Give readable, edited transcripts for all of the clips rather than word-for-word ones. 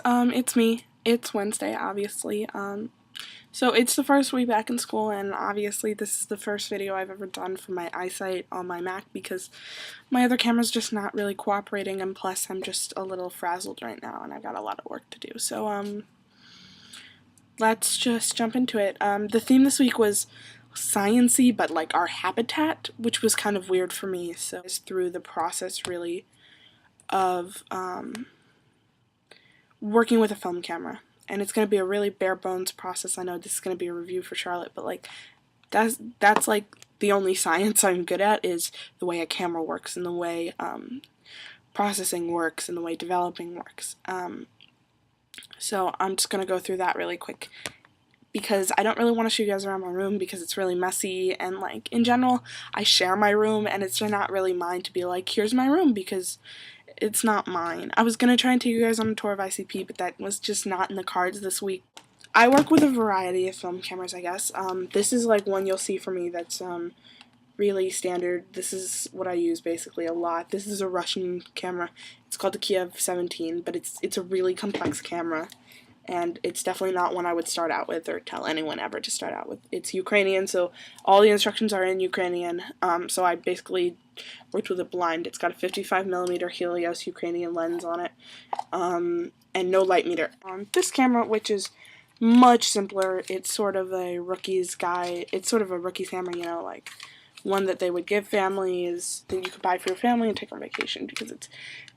It's me. It's Wednesday, obviously. So it's the first week back in school, and obviously this is the first video I've ever done for my eyesight on my Mac because my other camera's just not really cooperating, and plus I'm just a little frazzled right now, and I've got a lot of work to do. So, let's just jump into it. The theme this week was science-y, but like our habitat, which was kind of weird for me, so it's through the process, really, of, working with a film camera. And it's going to be a really bare bones process. I know this is going to be a review for Charlotte, but like that's like the only science I'm good at is the way a camera works and the way processing works and the way developing works. So I'm just going to go through that really quick because I don't really want to show you guys around my room because it's really messy, and like in general I share my room and it's not really mine to be like, here's my room, because it's not mine. I was going to try and take you guys on a tour of ICP, but that was just not in the cards this week. I work with a variety of film cameras, I guess. This is like one you'll see for me that's really standard. This is what I use basically a lot. This is a Russian camera. It's called the Kiev 17, but it's a really complex camera, and it's definitely not one I would start out with or tell anyone ever to start out with. It's Ukrainian, so all the instructions are in Ukrainian. So I basically worked with it blind. It's got a 55mm Helios Ukrainian lens on it, and no light meter. This camera, which is much simpler, it's sort of a rookie's guide. It's sort of a rookie's camera, you know, like one that they would give families that you could buy for your family and take on vacation, because it's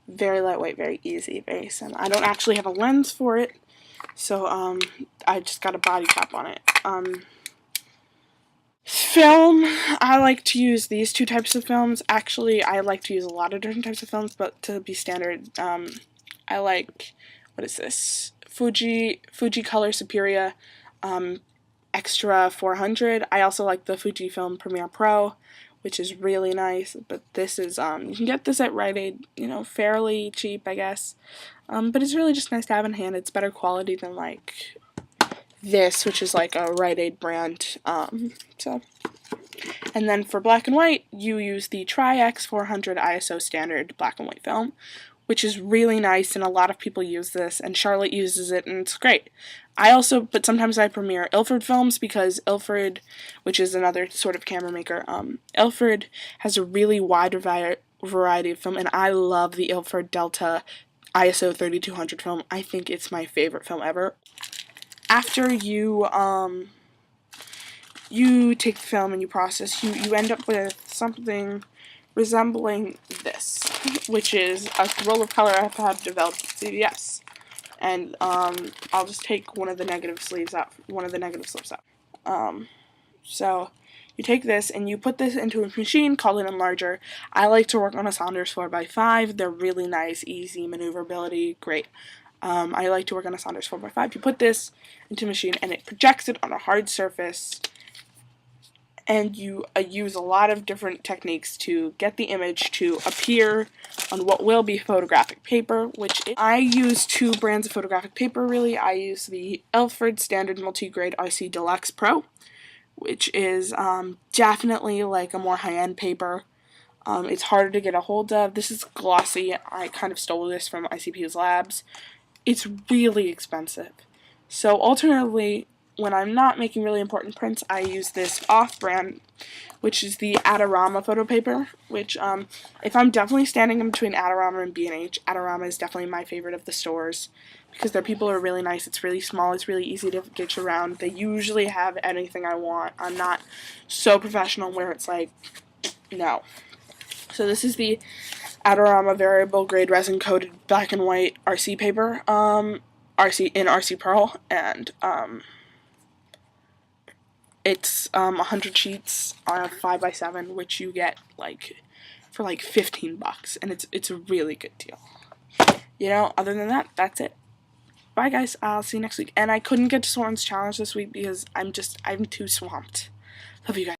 very lightweight, very easy, very simple. I don't actually have a lens for it, so I just got a body cap on it. Film, I like to use these two types of films. Actually, I like to use a lot of different types of films, but to be standard, I like, what is this? Fuji Color Superior Extra 400. I also like the Fujifilm Premiere Pro, which is really nice, but this is, you can get this at Rite Aid, you know, fairly cheap, I guess, but it's really just nice to have in hand. It's better quality than, like, this, which is like a Rite Aid brand, and then for black and white, you use the Tri-X 400 ISO standard black and white film, which is really nice, and a lot of people use this, and Charlotte uses it, and it's great. But sometimes I premiere Ilford films, because Ilford, which is another sort of camera maker, Ilford has a really wide variety of film, and I love the Ilford Delta ISO 3200 film. I think it's my favorite film ever. After you take the film and you process, you end up with something resembling this, which is a roll of color I've had developed at CVS. And I'll just take one of the negative slips out. So you take this and you put this into a machine called an enlarger. I like to work on a Saunders 4x5. They're really nice, easy maneuverability, great. I like to work on a Saunders 4x5. You put this into a machine and it projects it on a hard surface, and you use a lot of different techniques to get the image to appear on what will be photographic paper, I use two brands of photographic paper, really. I use the Ilford Standard Multigrade RC Deluxe Pro, which is definitely like a more high-end paper. It's harder to get a hold of. This is glossy. I kind of stole this from ICP's labs. It's really expensive. So alternatively, when I'm not making really important prints, I use this off-brand, which is the Adorama photo paper, which if I'm definitely standing in between Adorama and B&H, Adorama is definitely my favorite of the stores, because their people are really nice. It's really small. It's really easy to get you around. They usually have anything I want. I'm not so professional where it's like, no. So this is the Adorama variable grade resin coated black and white RC paper, RC Pearl, and it's 100 sheets on a 5x7, which you get like for like $15, and it's a really good deal. You know, other than that, that's it. Bye guys, I'll see you next week. And I couldn't get to Soren's challenge this week because I'm too swamped. Love you guys.